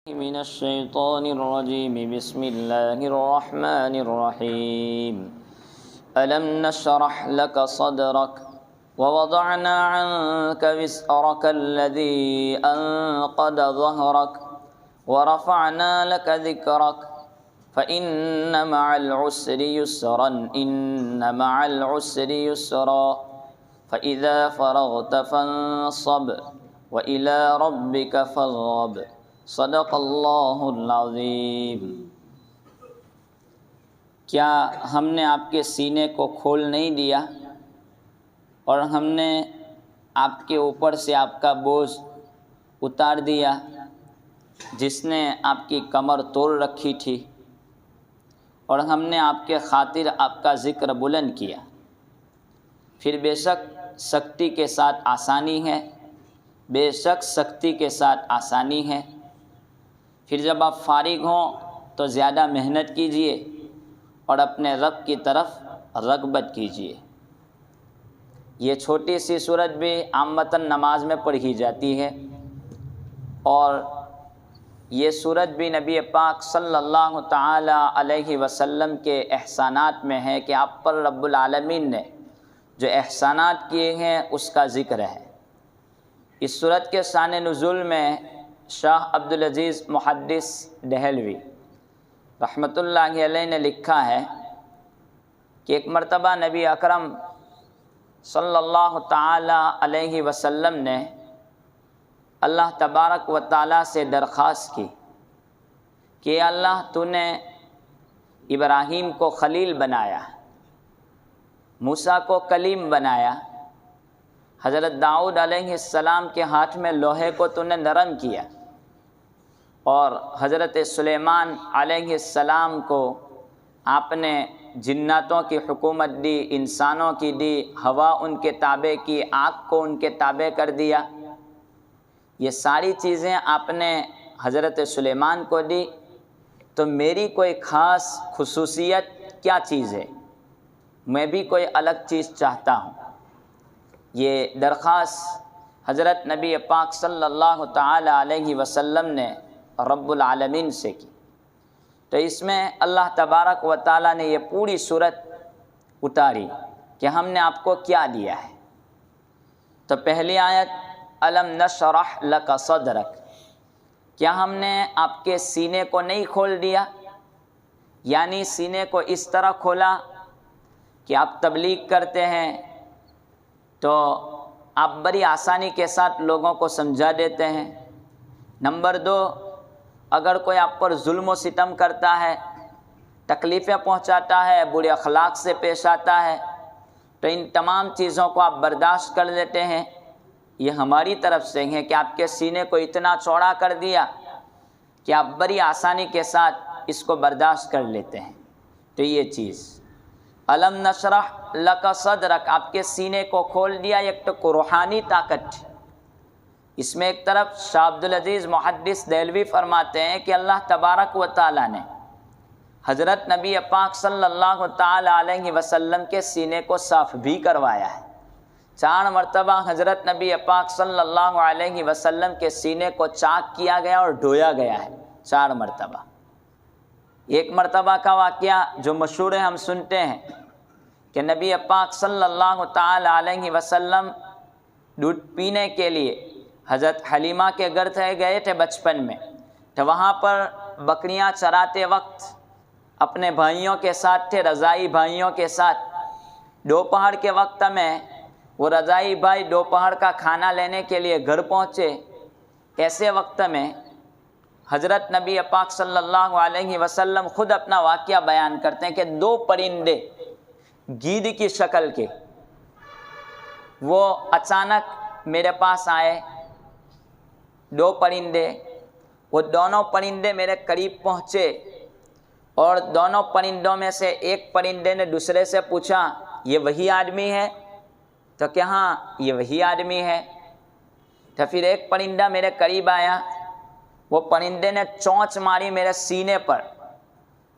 من الشيطان الرجيم بسم الله الرحمن الرحيم ألم نشرح لك صدرك ووضعنا عنك وزرك الذي أنقض ظهرك ورفعنا لك ذكرك فإن مع العسر يسرا إن مع العسر يسرا فإذا فرغت فانصب وإلى ربك فارغب صدق اللہ العظیم۔ کیا ہم نے آپ کے سینے کو کھول نہیں دیا اور ہم نے آپ کے اوپر سے آپ کا بوجھ اتار دیا جس نے آپ کی کمر توڑ رکھی تھی، اور ہم نے آپ کے خاطر آپ کا ذکر بلند کیا۔ پھر بے شک سختی کے ساتھ آسانی ہے، بے شک سختی کے ساتھ آسانی ہے۔ پھر جب آپ فارغ ہوں تو زیادہ محنت کیجئے اور اپنے رب کی طرف رغبت کیجئے۔ یہ چھوٹی سی سورت بھی عامةً نماز میں پڑھی جاتی ہے، اور یہ سورت بھی نبی پاک صلی اللہ تعالی علیہ وسلم کے احسانات میں ہے کہ آپ پر رب العالمین نے جو احسانات کیے ہیں اس کا ذکر ہے۔ اس سورت کے شان نزول میں شاہ عبدالعزیز محدث دہلوی رحمۃ اللہ علیہ نے لکھا ہے کہ ایک مرتبہ نبی اکرم صلی اللہ تعالی علیہ وسلم نے اللہ تبارک و تعالی سے درخواست کی کہ اللہ تو نے ابراہیم کو خلیل بنایا، موسیٰ کو کلیم بنایا، حضرت داؤد علیہ السلام کے ہاتھ میں لوہے کو تو نے نرم کیا، اور حضرت سلیمان علیہ السلام کو آپ نے جناتوں کی حکومت دی، انسانوں کی دی، ہوا ان کے تابع کی، آگ کو ان کے تابع کر دیا۔ یہ ساری چیزیں آپ نے حضرت سلیمان کو دی، تو میری کوئی خاص خصوصیت کیا چیز ہے؟ میں بھی کوئی الگ چیز چاہتا ہوں۔ یہ درخواست حضرت نبی پاک صلی اللہ تعالی علیہ وسلم نے رب العالمین سے کی، تو اس میں اللہ تبارک و تعالی نے یہ پوری صورت اتاری کہ ہم نے آپ کو کیا دیا ہے۔ تو پہلی آیت الم نشرح لک صدرک، کیا ہم نے آپ کے سینے کو نہیں کھول دیا؟ یعنی سینے کو اس طرح کھولا کہ آپ تبلیغ کرتے ہیں تو آپ بڑی آسانی کے ساتھ لوگوں کو سمجھا دیتے ہیں۔ نمبر 2، اگر کوئی آپ پر ظلم و ستم کرتا ہے، تکلیفیں پہنچاتا ہے، برے اخلاق سے پیش آتا ہے، تو ان تمام چیزوں کو آپ برداشت کر لیتے ہیں۔ یہ ہماری طرف سے ہے کہ آپ کے سینے کو اتنا چوڑا کر دیا کہ آپ بڑی آسانی کے ساتھ اس کو برداشت کر لیتے ہیں۔ تو یہ چیز الم نشرح لک صدرک، آپ کے سینے کو کھول دیا، ایک تو روحانی طاقت تھی۔ اس میں ایک طرف شاہ عبدالعزیز محدث دہلوی فرماتے ہیں کہ اللہ تبارک و تعالی نے حضرت نبی پاک صلی اللہ تعالی علیہ وسلم کے سینے کو صاف بھی کروایا ہے۔ 4 مرتبہ حضرت نبی پاک صلی اللہ علیہ وسلم کے سینے کو چاک کیا گیا اور ڈھویا گیا ہے، 4 مرتبہ۔ ایک مرتبہ کا واقعہ جو مشہور ہے، ہم سنتے ہیں کہ نبی پاک صلی اللہ تعالی علیہ وسلم دودھ پینے کے لیے حضرت حلیمہ کے گھر گئے تھے بچپن میں، تو وہاں پر بکریاں چراتے وقت اپنے بھائیوں کے ساتھ تھے، رضائی بھائیوں کے ساتھ۔ دوپہر کے وقت میں وہ رضائی بھائی دوپہر کا کھانا لینے کے لیے گھر پہنچے۔ ایسے وقت میں حضرت نبی پاک صلی اللہ علیہ وسلم خود اپنا واقعہ بیان کرتے ہیں کہ 2 پرندے گیدڑ کی شکل کے وہ اچانک میرے پاس آئے۔ 2 پرندے، وہ دونوں پرندے میرے قریب پہنچے، اور دونوں پرندوں میں سے ایک پرندے نے دوسرے سے پوچھا یہ وہی آدمی ہے؟ تو کہ ہاں یہ وہی آدمی ہے۔ تو پھر ایک پرندہ میرے قریب آیا، وہ پرندے نے چونچ ماری میرے سینے پر،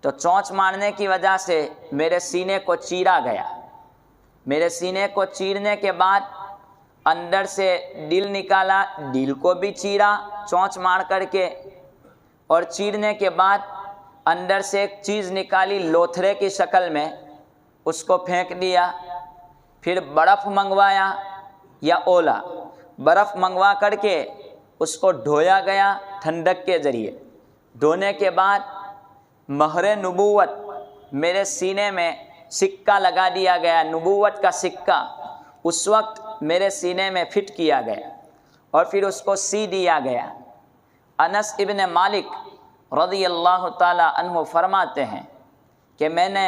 تو چونچ مارنے کی وجہ سے میرے سینے کو چیرا گیا۔ میرے سینے کو چیرنے کے بعد اندر سے دل نکالا، دل کو بھی چیرا چونچ مار کر کے، اور چیرنے کے بعد اندر سے ایک چیز نکالی لوتھڑے کی شکل میں، اس کو پھینک دیا۔ پھر برف منگوایا یا اولا، برف منگوا کر کے اس کو دھویا گیا ٹھنڈک کے ذریعے۔ دھونے کے بعد مہر نبوت میرے سینے میں سکہ لگا دیا گیا، نبوت کا سکہ اس وقت میرے سینے میں فٹ کیا گیا اور پھر اس کو سی دیا گیا۔ انس ابن مالک رضی اللہ تعالی عنہ فرماتے ہیں کہ میں نے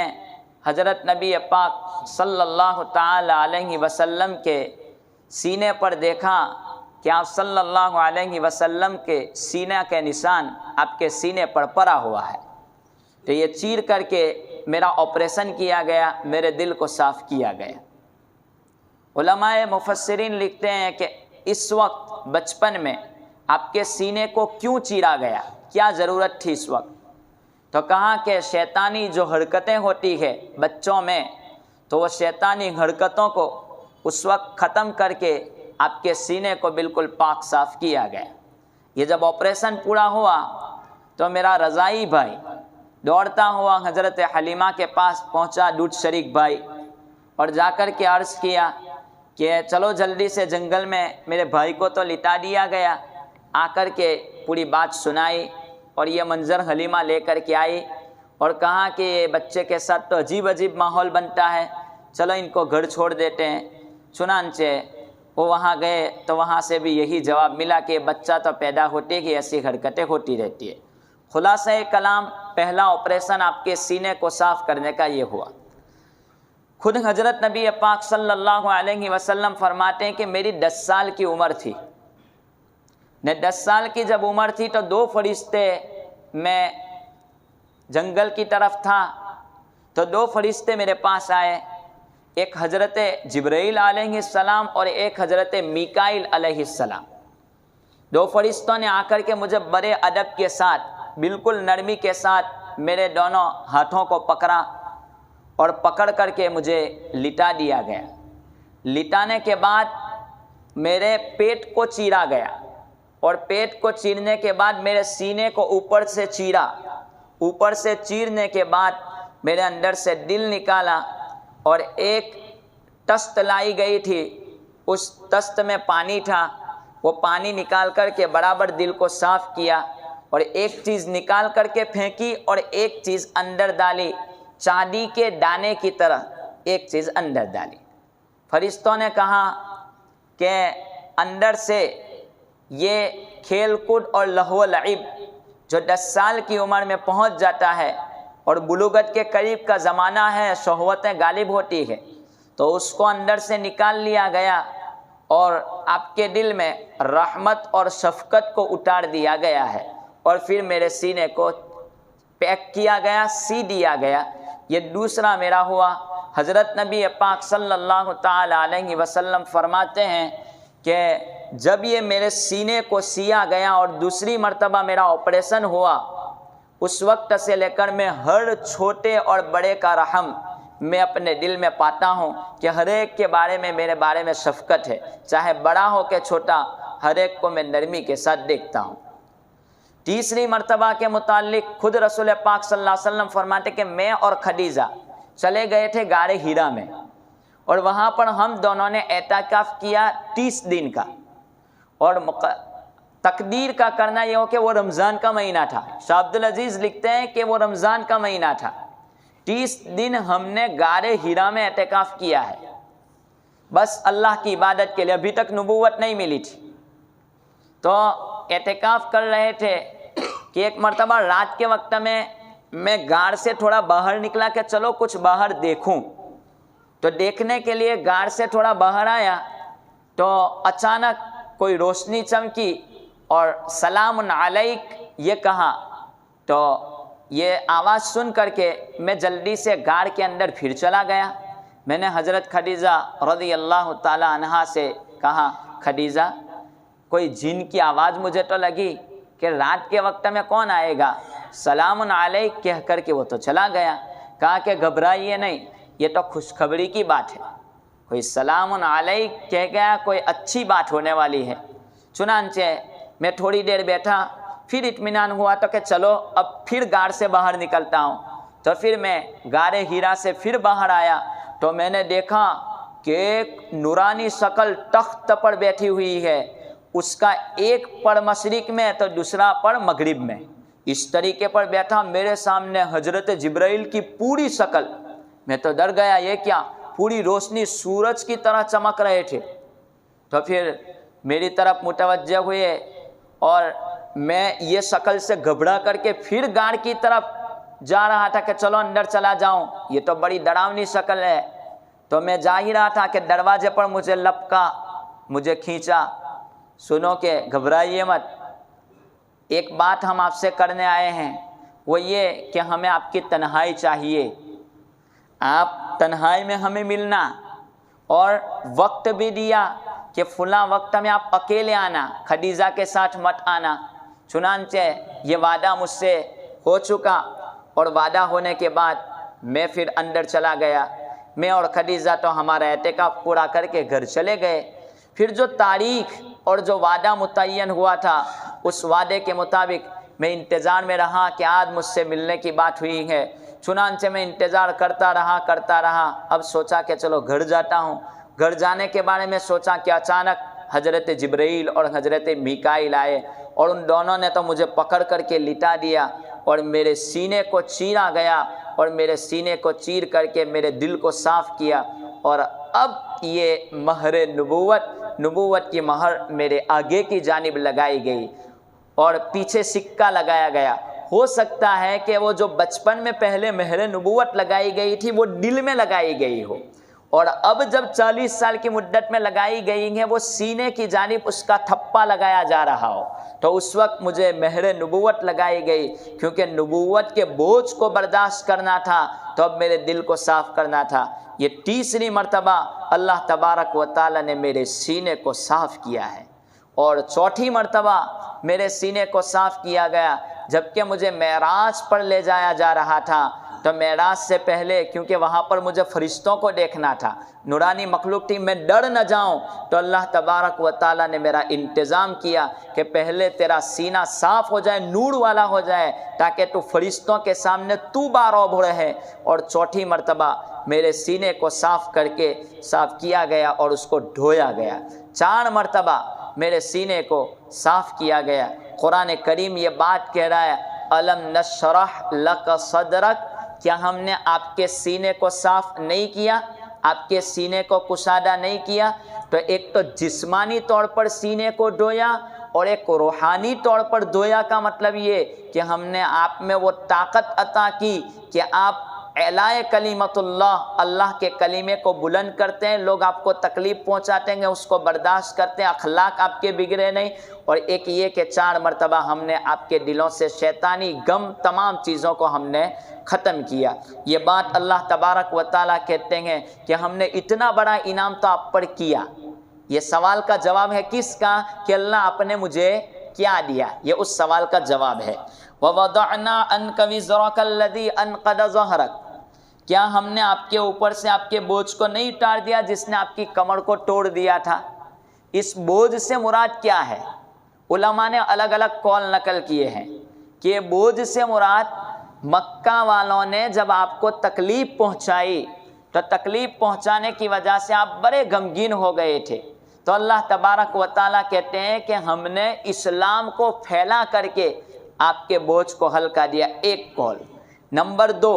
حضرت نبی پاک صلی اللہ تعالی علیہ وسلم کے سینے پر دیکھا کہ آپ صلی اللہ علیہ وسلم کے سینہ کے نشان آپ کے سینے پر پڑا ہوا ہے، تو یہ چیر کر کے میرا آپریشن کیا گیا، میرے دل کو صاف کیا گیا۔ علماء مفسرین لکھتے ہیں کہ اس وقت بچپن میں آپ کے سینے کو کیوں چیرا گیا، کیا ضرورت تھی اس وقت؟ تو کہا کہ شیطانی جو حرکتیں ہوتی ہے بچوں میں، تو وہ شیطانی حرکتوں کو اس وقت ختم کر کے آپ کے سینے کو بالکل پاک صاف کیا گیا۔ یہ جب آپریشن پورا ہوا تو میرا رضائی بھائی دوڑتا ہوا حضرت حلیمہ کے پاس پہنچا، دودھ شریک بھائی، اور جا کر کے عرض کیا کہ چلو جلدی سے جنگل میں میرے بھائی کو تو لٹا دیا گیا۔ آ کر کے پوری بات سنائی اور یہ منظر حلیمہ لے کر کے آئی اور کہا کہ یہ بچے کے ساتھ تو عجیب عجیب ماحول بنتا ہے، چلو ان کو گھر چھوڑ دیتے ہیں۔ چنانچہ وہ وہاں گئے تو وہاں سے بھی یہی جواب ملا کہ بچہ تو پیدا ہوتے ہی ایسی حرکتیں ہوتی رہتی ہے۔ خلاصہ کلام، پہلا آپریشن آپ کے سینے کو صاف کرنے کا یہ ہوا۔ خود حضرت نبی پاک صلی اللہ علیہ وسلم فرماتے ہیں کہ میری 10 سال کی عمر تھی، 10 سال کی جب عمر تھی تو 2 فرشتے، میں جنگل کی طرف تھا تو 2 فرشتے میرے پاس آئے، ایک حضرت جبرائیل علیہ السلام اور ایک حضرت میکائیل علیہ السلام۔ 2 فرشتوں نے آ کر کے مجھے بڑے ادب کے ساتھ، بالکل نرمی کے ساتھ میرے دونوں ہاتھوں کو پکڑا اور پکڑ کر کے مجھے لٹا دیا گیا۔ لٹانے کے بعد میرے پیٹ کو چیرا گیا اور پیٹ کو چیرنے کے بعد میرے سینے کو اوپر سے چیرا، اوپر سے چیرنے کے بعد میرے اندر سے دل نکالا اور ایک تست لائی گئی تھی، اس تست میں پانی تھا، وہ پانی نکال کر کے برابر دل کو صاف کیا اور ایک چیز نکال کر کے پھینکی اور ایک چیز اندر ڈالی، چاندی کے دانے کی طرح ایک چیز اندر ڈالی۔ فرشتوں نے کہا کہ اندر سے یہ کھیل کود اور لہو و لعب جو 10 سال کی عمر میں پہنچ جاتا ہے اور بلوغت کے قریب کا زمانہ ہے، شہوتیں غالب ہوتی ہے، تو اس کو اندر سے نکال لیا گیا اور آپ کے دل میں رحمت اور شفقت کو اتار دیا گیا ہے اور پھر میرے سینے کو پیک کیا گیا، سی دیا گیا۔ یہ دوسرا میرا ہوا۔ حضرت نبی پاک صلی اللہ تعالی علیہ وسلم فرماتے ہیں کہ جب یہ میرے سینے کو سیا گیا اور دوسری مرتبہ میرا آپریشن ہوا، اس وقت سے لے کر میں ہر چھوٹے اور بڑے کا رحم میں اپنے دل میں پاتا ہوں کہ ہر ایک کے بارے میں میرے بارے میں شفقت ہے، چاہے بڑا ہو کہ چھوٹا، ہر ایک کو میں نرمی کے ساتھ دیکھتا ہوں۔ تیسری مرتبہ کے متعلق خود رسول پاک صلی اللہ علیہ وسلم فرماتے کہ میں اور خدیجہ چلے گئے تھے غار ہیرا میں اور وہاں پر ہم دونوں نے اعتکاف کیا 30 دن کا، اور تقدیر کا کرنا یہ ہو کہ وہ رمضان کا مہینہ تھا۔ شاہ عبدالعزیز لکھتے ہیں کہ وہ رمضان کا مہینہ تھا۔ 30 دن ہم نے غار ہیرا میں اعتکاف کیا ہے، بس اللہ کی عبادت کے لیے، ابھی تک نبوت نہیں ملی تھی۔ تو اعتکاف کر رہے تھے کہ ایک مرتبہ رات کے وقت میں غار سے تھوڑا باہر نکلا کہ چلو کچھ باہر دیکھوں، تو دیکھنے کے لیے غار سے تھوڑا باہر آیا تو اچانک کوئی روشنی چمکی اور سلام علیک یہ کہا، تو یہ آواز سن کر کے میں جلدی سے غار کے اندر پھر چلا گیا۔ میں نے حضرت خدیجہ رضی اللہ تعالی عنہا سے کہا، خدیجہ کوئی جن کی آواز مجھے تو لگی کہ رات کے وقت میں کون آئے گا، سلام علیک کہہ کر کے وہ تو چلا گیا۔ کہا کہ گھبرائیے نہیں، یہ تو خوشخبری کی بات ہے، کوئی سلام علیک کہہ گیا، کوئی اچھی بات ہونے والی ہے۔ چنانچہ میں تھوڑی دیر بیٹھا پھر اطمینان ہوا تو کہ چلو اب پھر غار سے باہر نکلتا ہوں. تو پھر میں غار ہیرا سے پھر باہر آیا تو میں نے دیکھا کہ ایک نورانی شکل تخت پر بیٹھی ہوئی ہے. اس کا ایک پر مشرق میں تو دوسرا پر مغرب میں. اس طریقے پر بیٹھا میرے سامنے حضرت جبرائیل کی پوری شکل. میں تو ڈر گیا، یہ کیا؟ پوری روشنی سورج کی طرح چمک رہے تھے. تو پھر میری طرف متوجہ ہوئے اور میں یہ شکل سے گھبرا کر کے پھر غار کی طرف جا رہا تھا کہ چلو اندر چلا جاؤں، یہ تو بڑی ڈراؤنی شکل ہے. تو میں جا ہی رہا تھا کہ دروازے پر مجھے لپکا، مجھے کھینچا. سنو کہ گھبرائیے مت، ایک بات ہم آپ سے کرنے آئے ہیں، وہ یہ کہ ہمیں آپ کی تنہائی چاہیے. آپ تنہائی میں ہمیں ملنا، اور وقت بھی دیا کہ فلاں وقت میں آپ اکیلے آنا، خدیجہ کے ساتھ مت آنا. چنانچہ یہ وعدہ مجھ سے ہو چکا، اور وعدہ ہونے کے بعد میں پھر اندر چلا گیا. میں اور خدیجہ تو ہمارا اعتکاف پورا کر کے گھر چلے گئے. پھر جو تاریخ اور جو وعدہ متعین ہوا تھا اس وعدے کے مطابق میں انتظار میں رہا کہ آج مجھ سے ملنے کی بات ہوئی ہے. چنانچہ میں انتظار کرتا رہا. اب سوچا کہ چلو گھر جاتا ہوں. گھر جانے کے بارے میں سوچا کہ اچانک حضرت جبرائیل اور حضرت میکائیل آئے، اور ان دونوں نے تو مجھے پکڑ کر کے لٹا دیا اور میرے سینے کو چیرا گیا، اور میرے سینے کو چیر کر کے میرے دل کو صاف کیا. اور اب یہ مہر نبوت کی مہر میرے آگے کی جانب لگائی گئی اور پیچھے سکہ لگایا گیا. ہو سکتا ہے کہ وہ جو بچپن میں پہلے مہر نبوت لگائی گئی تھی وہ دل میں لگائی گئی ہو، اور اب جب 40 سال کی مدت میں لگائی گئی ہے وہ سینے کی جانب اس کا تھپا لگایا جا رہا ہو. تو اس وقت مجھے مہر نبوت لگائی گئی، کیونکہ نبوت کے بوجھ کو برداشت کرنا تھا، تو اب میرے دل کو صاف کرنا تھا. یہ تیسری مرتبہ اللہ تبارک و تعالی نے میرے سینے کو صاف کیا ہے. اور چوتھی مرتبہ میرے سینے کو صاف کیا گیا جبکہ مجھے معراج پر لے جایا جا رہا تھا. تو معراج سے پہلے کیونکہ وہاں پر مجھے فرشتوں کو دیکھنا تھا، نورانی مخلوق تھی، میں ڈر نہ جاؤں، تو اللہ تبارک و تعالیٰ نے میرا انتظام کیا کہ پہلے تیرا سینہ صاف ہو جائے، نور والا ہو جائے، تاکہ تو فرشتوں کے سامنے تو باروب رہے. اور چوتھی مرتبہ میرے سینے کو صاف کر کے صاف کیا گیا اور اس کو دھویا گیا. 4 مرتبہ میرے سینے کو صاف کیا گیا. قرآن کریم یہ بات کہہ رہا ہے، الم نشرح لک صدرک، کیا ہم نے آپ کے سینے کو صاف نہیں کیا، آپ کے سینے کو کشادہ نہیں کیا؟ تو ایک تو جسمانی طور پر سینے کو دھویا، اور ایک روحانی طور پر دھویا کا مطلب یہ کہ ہم نے آپ میں وہ طاقت عطا کی کہ آپ اعلائے کلمت اللہ کے کلمے کو بلند کرتے ہیں. لوگ آپ کو تکلیف پہنچاتے ہیں اس کو برداشت کرتے ہیں، اخلاق آپ کے بگڑے نہیں. اور ایک یہ کہ 4 مرتبہ ہم نے آپ کے دلوں سے شیطانی غم تمام چیزوں کو ہم نے ختم کیا. یہ بات اللہ تبارک و تعالیٰ کہتے ہیں کہ ہم نے اتنا بڑا انعام تو آپ پر کیا. یہ سوال کا جواب ہے کس کا؟ کہ اللہ آپ نے مجھے کیا دیا، یہ اس سوال کا جواب ہے. وَوَضَعْنَا عَنْكَ وِزْرَكَ الَّذِي أَنْقَضَ ظَهْرَكَ، کیا ہم نے آپ کے اوپر سے آپ کے بوجھ کو نہیں اتار دیا جس نے آپ کی کمر کو توڑ دیا تھا؟ اس بوجھ سے مراد کیا ہے؟ علماء نے الگ الگ قول نقل کیے ہیں کہ بوجھ سے مراد مکہ والوں نے جب آپ کو تکلیف پہنچائی تو تکلیف پہنچانے کی وجہ سے آپ بڑے غمگین ہو گئے تھے. تو اللہ تبارک و تعالیٰ کہتے ہیں کہ ہم نے اسلام کو پھیلا کر کے آپ کے بوجھ کو ہلکا دیا. ایک قول. نمبر 2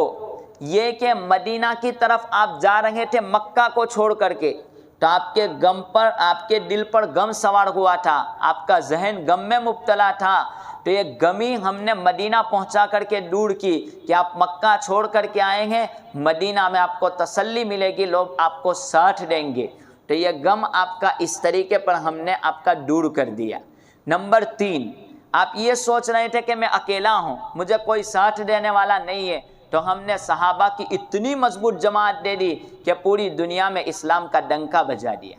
یہ کہ مدینہ کی طرف آپ جا رہے تھے مکہ کو چھوڑ کر کے، تو آپ کے غم پر، آپ کے دل پر غم سوار ہوا تھا، آپ کا ذہن غم میں مبتلا تھا. تو یہ غمی ہم نے مدینہ پہنچا کر کے دور کی کہ آپ مکہ چھوڑ کر کے آئیں گے، مدینہ میں آپ کو تسلی ملے گی، لوگ آپ کو ساتھ دیں گے. تو یہ غم آپ کا اس طریقے پر ہم نے آپ کا دور کر دیا. نمبر 3 آپ یہ سوچ رہے تھے کہ میں اکیلا ہوں، مجھے کوئی ساتھ دینے والا نہیں ہے، تو ہم نے صحابہ کی اتنی مضبوط جماعت دے دی کہ پوری دنیا میں اسلام کا ڈنکا بجا دیا.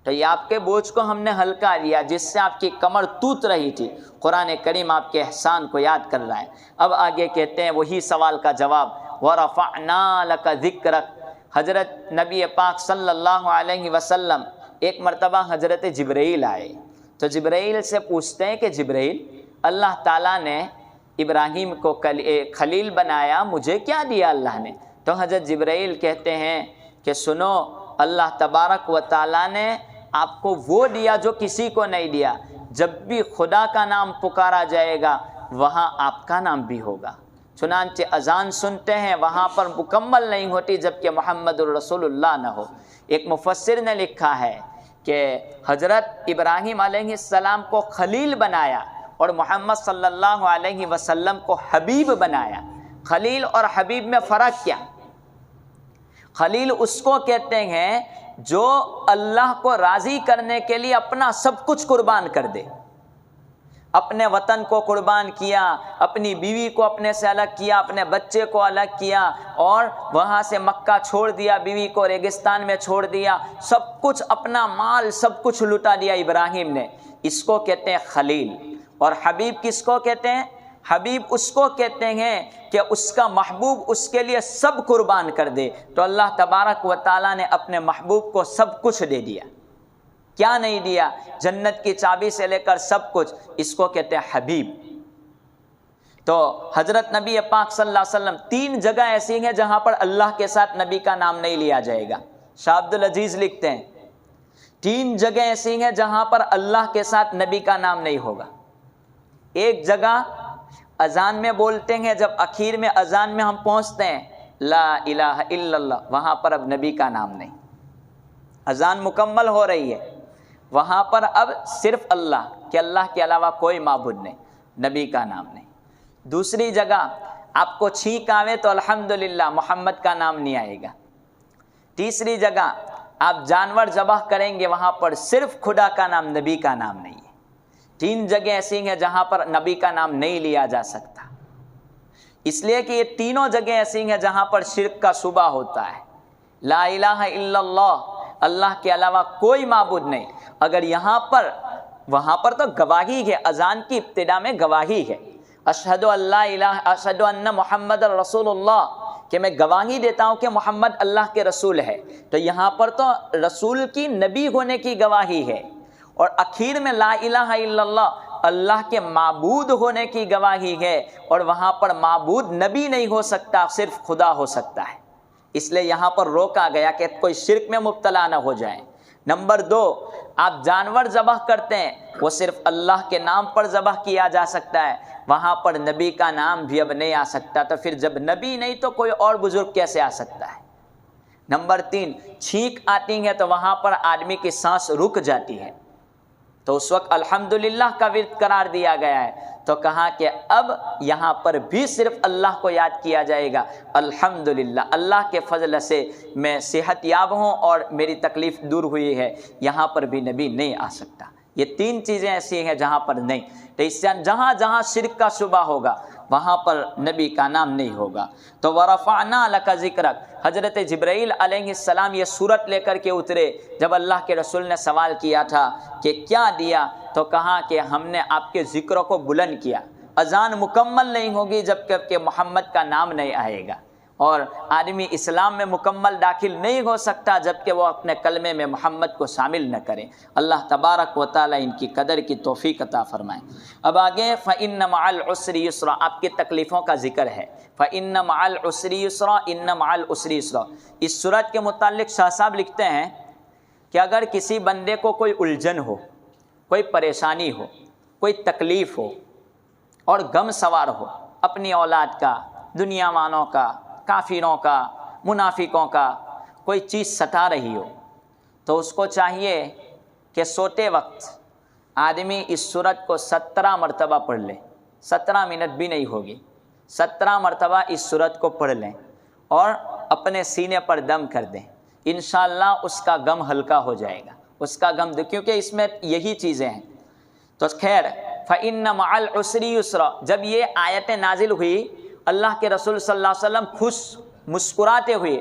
تو یہ آپ کے بوجھ کو ہم نے ہلکا دیا جس سے آپ کی کمر ٹوٹ رہی تھی. قرآن کریم آپ کے احسان کو یاد کر رہا ہے. اب آگے کہتے ہیں وہی سوال کا جواب، وَرَفَعْنَا لَكَ ذِكْرَكَ. حضرت نبی پاک صلی اللہ علیہ وسلم ایک مرتبہ حضرت جبرائیل آئے، تو جبرائیل سے پوچھتے ہیں کہ جبرائیل اللہ تعالیٰ نے ابراہیم کو خلیل بنایا، مجھے کیا دیا اللہ نے؟ تو حضرت جبرائیل کہتے ہیں کہ سنو، اللہ تبارک و تعالیٰ نے آپ کو وہ دیا جو کسی کو نہیں دیا۔ جب بھی خدا کا نام پکارا جائے گا وہاں آپ کا نام بھی ہوگا۔ چنانچہ اذان سنتے ہیں وہاں پر مکمل نہیں ہوتی جب کہ محمد الرسول اللہ نہ ہو۔ ایک مفسر نے لکھا ہے کہ حضرت ابراہیم علیہ السلام کو خلیل بنایا اور محمد صلی اللہ علیہ وسلم کو حبیب بنایا۔ خلیل اور حبیب میں فرق کیا؟ خلیل اس کو کہتے ہیں جو اللہ کو راضی کرنے کے لیے اپنا سب کچھ قربان کر دے۔ اپنے وطن کو قربان کیا، اپنی بیوی کو اپنے سے الگ کیا، اپنے بچے کو الگ کیا، اور وہاں سے مکہ چھوڑ دیا، بیوی کو ریگستان میں چھوڑ دیا، سب کچھ اپنا مال سب کچھ لٹا دیا ابراہیم نے۔ اس کو کہتے ہیں خلیل۔ اور حبیب کس کو کہتے ہیں؟ حبیب اس کو کہتے ہیں کہ اس کا محبوب اس کے لیے سب قربان کر دے۔ تو اللہ تبارک و تعالیٰ نے اپنے محبوب کو سب کچھ دے دیا۔ کیا نہیں دیا؟ جنت کی چابی سے لے کر سب کچھ۔ اس کو کہتے ہیں حبیب۔ تو حضرت نبی پاک صلی اللہ علیہ وسلم 3 جگہ ایسی ہیں جہاں پر اللہ کے ساتھ نبی کا نام نہیں لیا جائے گا۔ شاہ عبد العزیز لکھتے ہیں 3 جگہ ایسی ہیں جہاں پر اللہ کے ساتھ نبی کا نام نہیں ہوگا۔ ایک جگہ اذان میں بولتے ہیں، جب اخیر میں اذان میں ہم پہنچتے ہیں لا الہ الا اللہ، وہاں پر اب نبی کا نام نہیں۔ اذان مکمل ہو رہی ہے، وہاں پر اب صرف اللہ، کہ اللہ کے علاوہ کوئی معبود نہیں، نبی کا نام نہیں۔ دوسری جگہ آپ کو چھینک آوے تو الحمدللہ محمد کا نام نہیں آئے گا۔ تیسری جگہ آپ جانور ذبح کریں گے، وہاں پر صرف خدا کا نام، نبی کا نام نہیں ہے۔ 3 جگہ ایسی ہیں جہاں پر نبی کا نام نہیں لیا جا سکتا، اس لیے کہ یہ تینوں جگہ ایسی ہیں جہاں پر شرک کا شبہ ہوتا ہے۔ لا الہ الا اللہ، اللہ کے علاوہ کوئی معبود نہیں۔ اگر یہاں پر، وہاں پر تو گواہی ہے، اذان کی ابتدا میں گواہی ہے، اشہد ان لا الہ، اشہد ان محمد رسول اللہ، کہ میں گواہی دیتا ہوں کہ محمد اللہ کے رسول ہے۔ تو یہاں پر تو رسول کی، نبی ہونے کی گواہی ہے، اور اخیر میں لا الہ الا اللہ، اللہ کے معبود ہونے کی گواہی ہے، اور وہاں پر معبود نبی نہیں ہو سکتا، صرف خدا ہو سکتا ہے۔ اس لیے یہاں پر روکا گیا کہ کوئی شرک میں مبتلا نہ ہو جائیں۔ نمبر 2، آپ جانور ذبح کرتے ہیں، وہ صرف اللہ کے نام پر ذبح کیا جا سکتا ہے، وہاں پر نبی کا نام بھی اب نہیں آ سکتا۔ تو پھر جب نبی نہیں تو کوئی اور بزرگ کیسے آ سکتا ہے؟ نمبر 3، چھینک آتی ہے تو وہاں پر آدمی کی سانس رک جاتی ہے، تو اس وقت الحمدللہ کا ورد قرار دیا گیا ہے۔ تو کہا کہ اب یہاں پر بھی صرف اللہ کو یاد کیا جائے گا۔ الحمدللہ، اللہ کے فضل سے میں صحت یاب ہوں اور میری تکلیف دور ہوئی ہے، یہاں پر بھی نبی نہیں آ سکتا۔ یہ 3 چیزیں ایسی ہیں جہاں پر نہیں۔ تو اس سے جہاں جہاں شرک کا شبہ ہوگا وہاں پر نبی کا نام نہیں ہوگا۔ تو وَرَفَعْنَا لَكَ ذِكْرَكَ، حضرت جبرائیل علیہ السلام یہ صورت لے کر کے اترے جب اللہ کے رسول نے سوال کیا تھا کہ کیا دیا، تو کہا کہ ہم نے آپ کے ذکر کو بلند کیا۔ اذان مکمل نہیں ہوگی جب کہ محمد کا نام نہیں آئے گا، اور آدمی اسلام میں مکمل داخل نہیں ہو سکتا جب کہ وہ اپنے کلمے میں محمد کو شامل نہ کرے۔ اللہ تبارک و تعالیٰ ان کی قدر کی توفیق عطا فرمائے۔ اب آگے فَإِنَّ مَعَ الْعُسْرِ يُسْرًا، آپ کی تکلیفوں کا ذکر ہے۔ فَإِنَّ مَعَ الْعُسْرِ يُسْرًا، إِنَّ مَعَ الْعُسْرِ يُسْرًا۔ اس صورت کے متعلق شاہ صاحب لکھتے ہیں کہ اگر کسی بندے کو کوئی الجھن ہو، کوئی پریشانی ہو، کوئی تکلیف ہو اور غم سوار ہو، اپنی اولاد کا، دنیا والوں کا، کافروں کا، منافقوں کا کوئی چیز ستا رہی ہو، تو اس کو چاہیے کہ سوتے وقت آدمی اس سورت کو 17 مرتبہ پڑھ لے۔ 17 منٹ بھی نہیں ہوگی، 17 مرتبہ اس سورت کو پڑھ لیں اور اپنے سینے پر دم کر دیں، انشاءاللہ اس کا غم ہلکا ہو جائے گا، اس کا غم، کیونکہ اس میں یہی چیزیں ہیں۔ تو خیر، فَإِنَّ مَعَ الْعُسْرِ يُسْرًا، جب یہ آیتیں نازل ہوئی، اللہ کے رسول صلی اللہ علیہ وسلم خوش مسکراتے ہوئے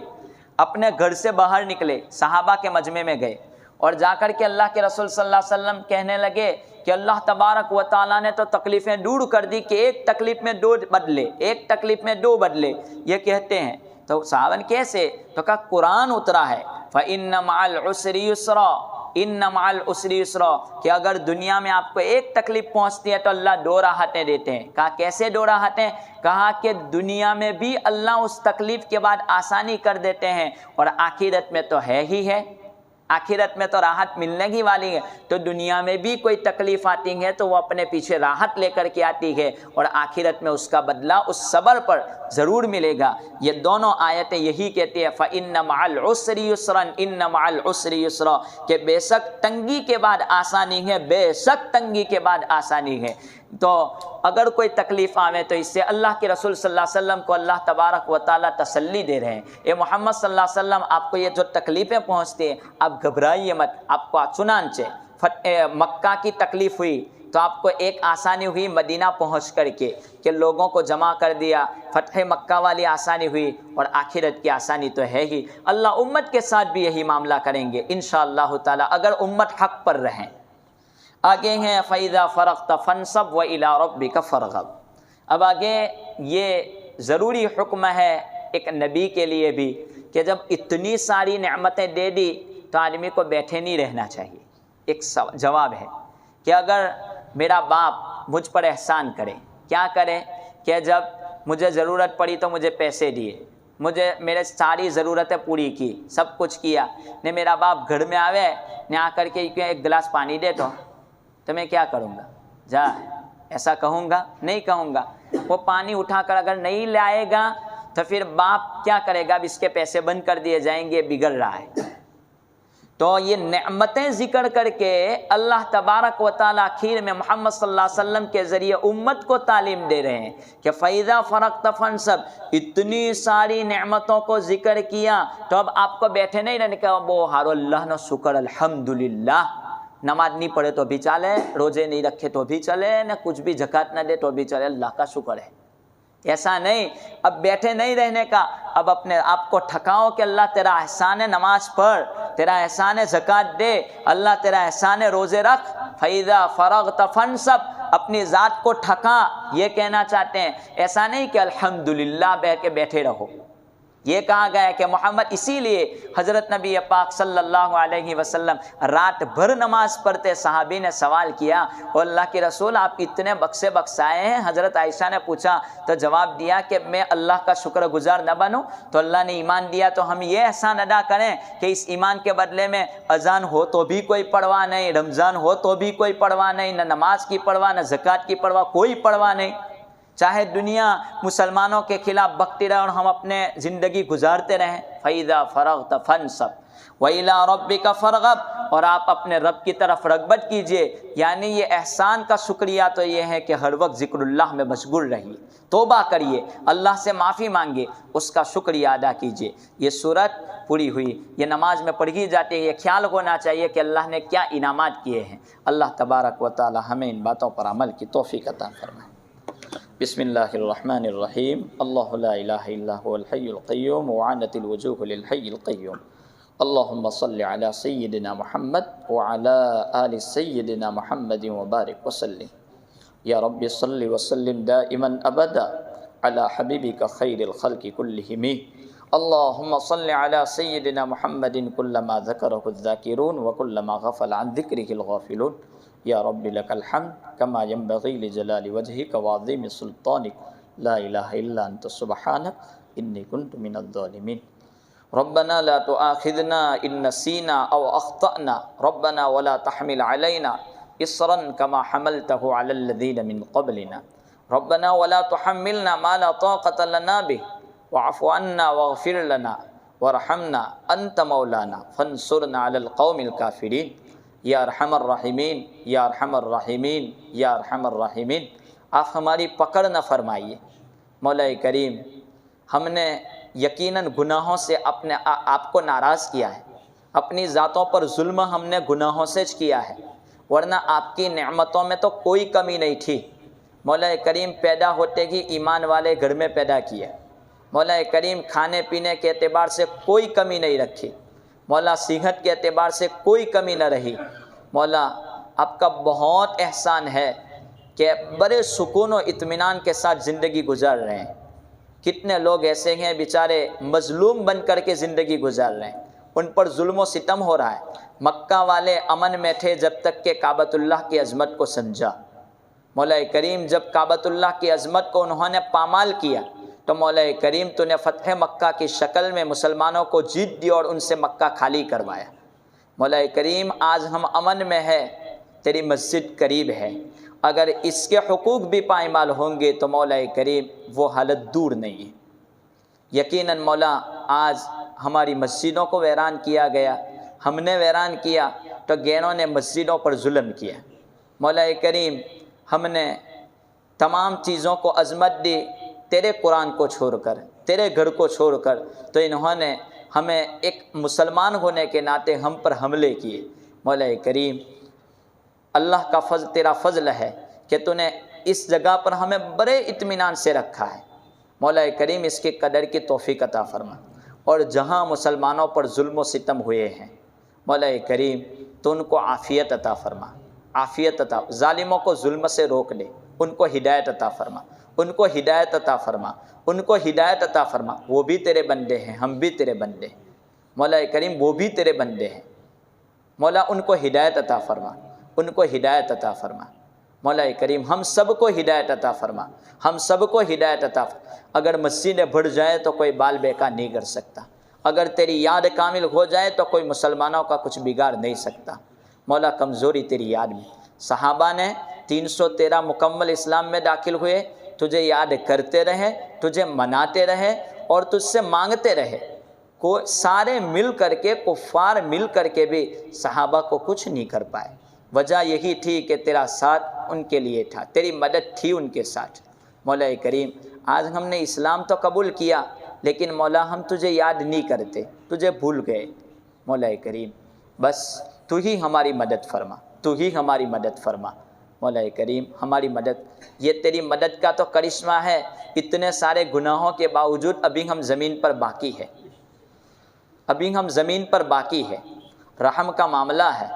اپنے گھر سے باہر نکلے، صحابہ کے مجمع میں گئے اور جا کر کے اللہ کے رسول صلی اللہ علیہ وسلم کہنے لگے کہ اللہ تبارک و تعالیٰ نے تو تکلیفیں دور کر دی کہ ایک تکلیف میں 2 بدلے، ایک تکلیف میں 2 بدلے، یہ کہتے ہیں۔ تو صحابہ کیسے؟ تو کہا قرآن اترا ہے، فَإِنَّ مَعَ الْعُسْرِ يُسْرًا، ان مع العسر یسرا، کہ اگر دنیا میں آپ کو ایک تکلیف پہنچتی ہے تو اللہ 2 راحتیں دیتے ہیں۔ کہا کیسے 2 راحتیں؟ کہا کہ دنیا میں بھی اللہ اس تکلیف کے بعد آسانی کر دیتے ہیں، اور آخرت میں تو ہے ہی ہے، آخرت میں تو راحت ملنے ہی والی ہے، تو دنیا میں بھی کوئی تکلیف آتی ہے تو وہ اپنے پیچھے راحت لے کر کے آتی ہے، اور آخرت میں اس کا بدلہ اس صبر پر ضرور ملے گا۔ یہ دونوں آیتیں یہی کہتی ہیں فَإِنَّ مَعَ الْعُسْرِ يُسْرًا إِنَّ مَعَ الْعُسْرِ يُسْرًا، کہ بے شک تنگی کے بعد آسانی ہے، بے شک تنگی کے بعد آسانی ہے۔ تو اگر کوئی تکلیف آوے تو اس سے اللہ کے رسول صلی اللہ علیہ وسلم کو اللہ تبارک و تعالیٰ تسلی دے رہے ہیں، اے محمد صلی اللہ علیہ وسلم آپ کو یہ جو تکلیفیں پہنچتی ہیں آپ گھبرائیے مت۔ آپ کو چنانچہ مکہ کی تکلیف ہوئی تو آپ کو ایک آسانی ہوئی مدینہ پہنچ کر کے کہ لوگوں کو جمع کر دیا، فتح مکہ والی آسانی ہوئی، اور آخرت کی آسانی تو ہے ہی۔ اللہ امت کے ساتھ بھی یہی معاملہ کریں گے انشاءاللہ تعالیٰ اگر امت حق پر رہیں۔ آگے ہیں فَإِذَا فَرَغْتَ فَانْصَبْ وَإِلَىٰ رَبِّكَ فَارْغَب۔ اب آگے یہ ضروری حکم ہے ایک نبی کے لیے بھی کہ جب اتنی ساری نعمتیں دے دی تو آدمی کو بیٹھے نہیں رہنا چاہیے۔ ایک جواب ہے کہ اگر میرا باپ مجھ پر احسان کرے، کیا کرے کہ جب مجھے ضرورت پڑی تو مجھے پیسے دیے، مجھے میرے ساری ضرورتیں پوری کی، سب کچھ کیا، نے میرا باپ گھر میں آوے نے آ کر کے ایک گلاس پانی دے تو میں کیا کروں گا؟ جا ایسا کہوں گا؟ نہیں کہوں گا۔ وہ پانی اٹھا کر اگر نہیں لائے گا تو پھر باپ کیا کرے گا؟ اب اس کے پیسے بند کر دیے جائیں گے، بگڑ رہا ہے۔ تو یہ نعمتیں ذکر کر کے اللہ تبارک و تعالیٰ آخر میں محمد صلی اللہ علیہ وسلم کے ذریعے امت کو تعلیم دے رہے ہیں کہ فَإِذَا فَرَغْتَ فَانْصَبْ، اتنی ساری نعمتوں کو ذکر کیا تو اب آپ کو بیٹھے نہیں رہنے کا وہ ہارو اللہ نہ شکر الحمدللہ، نماز نہیں پڑھے تو بھی چلے، روزے نہیں رکھے تو بھی چلے، نہ کچھ بھی زکوٰۃ نہ دے تو بھی چلے، اللہ کا شکر ہے۔ ایسا نہیں، اب بیٹھے نہیں رہنے کا، اب اپنے آپ کو ٹھکاؤ کہ اللہ تیرا احسان ہے نماز پڑھ، تیرا احسان ہے زکوٰۃ دے، اللہ تیرا احسان ہے روزے رکھ۔ فَإِذَا فَرَغْتَ فَانْصَبْ، اپنی ذات کو ٹھکا، یہ کہنا چاہتے ہیں۔ ایسا نہیں کہ الحمدللہ بیٹھ کے بیٹھے رہو، یہ کہا گیا ہے کہ محمد، اسی لیے حضرت نبی پاک صلی اللہ علیہ وسلم رات بھر نماز پڑھتے۔ صحابی نے سوال کیا، اور اللہ کے رسول آپ اتنے بخشے بخشائے ہیں؟ حضرت عائشہ نے پوچھا تو جواب دیا کہ میں اللہ کا شکر گزار نہ بنوں؟ تو اللہ نے ایمان دیا تو ہم یہ احسان ادا کریں کہ اس ایمان کے بدلے میں اذان ہو تو بھی کوئی پرواہ نہیں، رمضان ہو تو بھی کوئی پرواہ نہیں، نہ نماز کی پرواہ نہ زکوٰۃ کی پرواہ، کوئی پرواہ نہیں، چاہے دنیا مسلمانوں کے خلاف بکتی رہے اور ہم اپنے زندگی گزارتے رہیں۔ فَإِذَا فَرَغْتَ فَانْصَبْ وَإِلَىٰ رَبِّكَ فَارْغَب، اور آپ اپنے رب کی طرف رغبت کیجئے۔ یعنی یہ احسان کا شکریہ تو یہ ہے کہ ہر وقت ذکر اللہ میں مشغول رہیے، توبہ کریے، اللہ سے معافی مانگے، اس کا شکریہ ادا کیجئے۔ یہ صورت پوری ہوئی، یہ نماز میں پڑھی جاتی ہے، یہ خیال ہونا چاہیے کہ اللہ نے کیا انعامات کیے ہیں۔ اللہ تبارک و تعالی ہمیں ان باتوں پر عمل کی توفیق عطا فرمائے۔ بسم اللہ الرحمن الرحیم، اللہ لا الہ الا هو الحی القیوم وعنت الوجوہ للحی القیوم، اللہم صل علی سیدنا محمد وعلی آل سیدنا محمد وبارک وسلم، یا رب صل وسلم دائما ابدا علی حبیبک خیر الخلق کلہم، اللہم صل علی سیدنا محمد کلما ذکرہ الذاکرون وکلما غفل عن ذکرہ الغافلون، یا رب لک الحمد کما ينبغی لجلال وجہک وعظیم سلطانک، لا الہ الا انت سبحانک انی کنت من الظالمین، ربنا لا تؤاخذنا ان نسینا او اخطأنا، ربنا ولا تحمل علینا اصرا کما حملتہ علی الذین من قبلنا، ربنا ولا تحملنا ما لا طاقة لنا به واعف عنا واغفر لنا وارحمنا انت مولانا فانصرنا علی القوم الکافرین، یا ارحم الراحمین، یا ارحم الراحمین، یا ارحم الراحمین۔ آپ ہماری پکڑ نہ فرمائیے مولا کریم، ہم نے یقیناً گناہوں سے اپنے آپ کو ناراض کیا ہے، اپنی ذاتوں پر ظلم ہم نے گناہوں سے کیا ہے، ورنہ آپ کی نعمتوں میں تو کوئی کمی نہیں تھی۔ مولا کریم پیدا ہوتے ہی ایمان والے گھر میں پیدا کیے، مولا کریم کھانے پینے کے اعتبار سے کوئی کمی نہیں رکھی، مولا صحت کے اعتبار سے کوئی کمی نہ رہی۔ مولا آپ کا بہت احسان ہے کہ بڑے سکون و اطمینان کے ساتھ زندگی گزار رہے ہیں۔ کتنے لوگ ایسے ہیں بیچارے مظلوم بن کر کے زندگی گزار رہے ہیں، ان پر ظلم و ستم ہو رہا ہے۔ مکہ والے امن میں تھے جب تک کہ کعبۃ اللہ کی عظمت کو سمجھا۔ مولا کریم جب کعبۃ اللہ کی عظمت کو انہوں نے پامال کیا تو مولا کریم تو نے فتح مکہ کی شکل میں مسلمانوں کو جیت دی اور ان سے مکہ خالی کروایا۔ مولا کریم آج ہم امن میں ہے، تیری مسجد قریب ہے، اگر اس کے حقوق بھی پائمال ہوں گے تو مولا کریم وہ حالت دور نہیں ہے۔ یقیناً مولا آج ہماری مسجدوں کو ویران کیا گیا، ہم نے ویران کیا تو غیروں نے مسجدوں پر ظلم کیا۔ مولا کریم ہم نے تمام چیزوں کو عظمت دی، تیرے قرآن کو چھوڑ کر، تیرے گھر کو چھوڑ کر، تو انہوں نے ہمیں ایک مسلمان ہونے کے ناطے ہم پر حملے کیے۔ مولا کریم اللہ کا فضل، تیرا فضل ہے کہ تو نے اس جگہ پر ہمیں بڑے اطمینان سے رکھا ہے۔ مولا کریم اس کی قدر کی توفیق عطا فرما، اور جہاں مسلمانوں پر ظلم و ستم ہوئے ہیں مولا کریم تو ان کو عافیت عطا فرما، عافیت عطا، ظالموں کو ظلم سے روک لے، ان کو ہدایت عطا فرما، ان کو ہدایت عطا فرما، ان کو ہدایت عطا فرما۔ وہ بھی تیرے بندے ہیں، ہم بھی تیرے بندے ہیں مولا کریم، وہ بھی تیرے بندے ہیں مولا، ان کو ہدایت عطا فرما، ان کو ہدایت عطا فرما مولا کریم، ہم سب کو ہدایت عطا فرما، ہم سب کو ہدایت عطا فرما۔ اگر مسجدیں بڑھ جائے تو کوئی بال بیکار نہیں کر سکتا، اگر تیری یاد کامل ہو جائے تو کوئی مسلمانوں کا کچھ بگاڑ نہیں سکتا مولا۔ کمزوری تیری یاد میں، صحابہ نے 313 مکمل اسلام میں داخل ہوئے، تجھے یاد کرتے رہے، تجھے مناتے رہے اور تجھ سے مانگتے رہے، سارے مل کر کے، کفار مل کر کے بھی صحابہ کو کچھ نہیں کر پائے۔ وجہ یہی تھی کہ تیرا ساتھ ان کے لیے تھا، تیری مدد تھی ان کے ساتھ مولا کریم۔ آج ہم نے اسلام تو قبول کیا لیکن مولا ہم تجھے یاد نہیں کرتے، تجھے بھول گئے مولا کریم، بس تو ہی ہماری مدد فرما، تو ہی ہماری مدد فرما مولا کریم، ہماری مدد۔ یہ تیری مدد کا تو کرشمہ ہے، اتنے سارے گناہوں کے باوجود ابھی ہم زمین پر باقی ہے، ابھی ہم زمین پر باقی ہے، رحم کا معاملہ ہے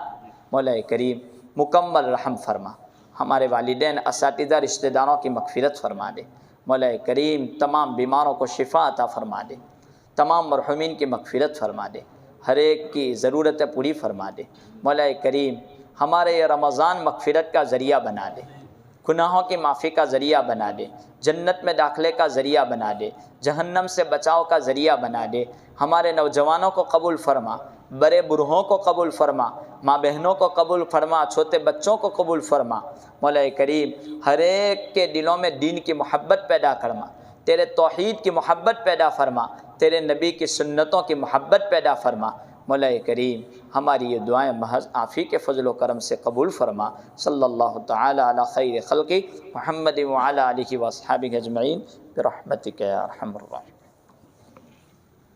مولا کریم، مکمل رحم فرما، ہمارے والدین، اساتذہ، رشتہ داروں کی مغفرت فرما دے مولا کریم، تمام بیماروں کو شفا عطا فرما دے، تمام مرحومین کی مغفرت فرما دے، ہر ایک کی ضرورتیں پوری فرما دے مولا کریم۔ ہمارے یہ رمضان مغفرت کا ذریعہ بنا دے، گناہوں کی معافی کا ذریعہ بنا دے، جنت میں داخلے کا ذریعہ بنا دے، جہنم سے بچاؤ کا ذریعہ بنا دے۔ ہمارے نوجوانوں کو قبول فرما، بڑے بوڑھوں کو قبول فرما، ماں بہنوں کو قبول فرما، چھوٹے بچوں کو قبول فرما مولا کریم۔ ہر ایک کے دلوں میں دین کی محبت پیدا فرما، تیرے توحید کی محبت پیدا فرما، تیرے نبی کی سنتوں کی محبت پیدا فرما مولا کریم۔ ہماری یہ دعائیں محض آفی کے فضل و کرم سے قبول فرما۔ صلی اللہ تعالی علی خیر خلقی محمد وعلی آلہ واصحابہ اجمعین برحمتک یا ارحم الراحمین۔